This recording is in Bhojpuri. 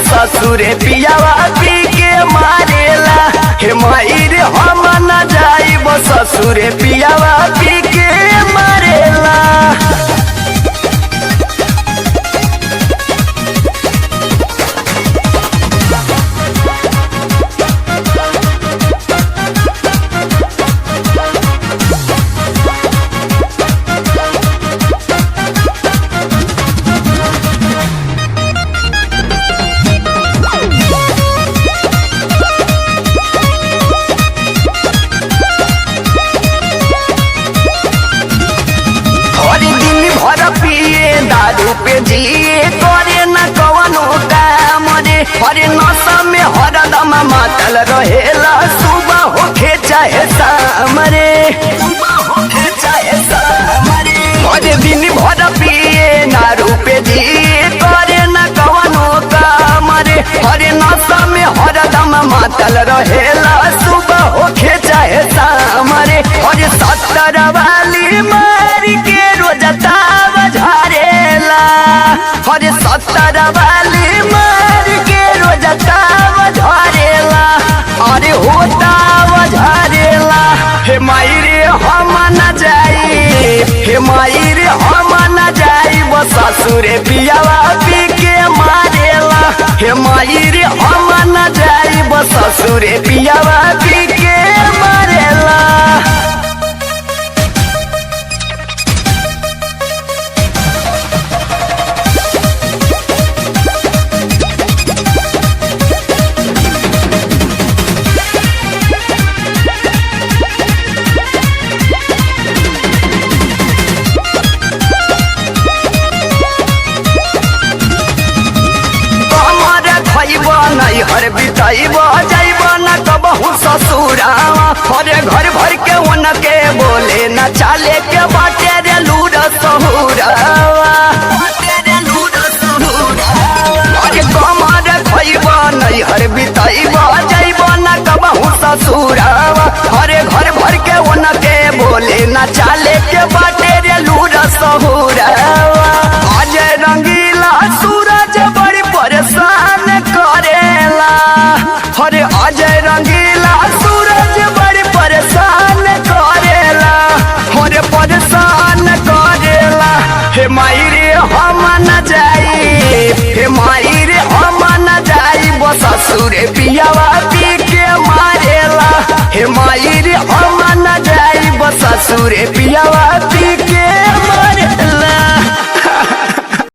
ससुरे पियावा पी के मारेला। हे माई रे हम न जाइब ससुरे पियावा पी के मारेला। दारू पे जिए करे न कवनो काम रे। हरे नशा में हरदम मातल रहेला। सुबह होके चाहे शाम रे, हरे दिन भर पिए दारू पे जिए करे न कवनो काम रे। हरे नशा में हरदम मातल रहेला। सुबह होके चाहे शाम रे। हरे 70 वाली मार के रोज ताव झारेला। हरे 70 वाली मार के रोज ताव झारेला। अरे होताव झारेला। हे माई रे हम न जाई, हे माई रे हम न जाई ससुरे पियावा पी के मारेला। हे माई रे हम न जाई ससुरे पियावा पी के मारेला। नहीं हर बिताइब जाइब न कबहू ससुरावा। हरे घर भर के उनके बोले न चाले के बाटे रे लूर सहुरावा। अरे कमर खइब नहीं हर बिताइब जाइब न कबहू ससुरावा। हरे घर भर के उनके बोले न चाले के बाटे रे लूर सहुरावा। अजय रंगीला सूरज बड़ी परेशान करेला। हरे अजय रंगीला सूरज बड़ी परेशान करेला। हरे परेशान करेला। हे माई रे हम न जाई, हे माई रे हम न जाई ससुरे पियावा पी के मारेला। हे माई रे हम न जाई ससुरे पियावा पी के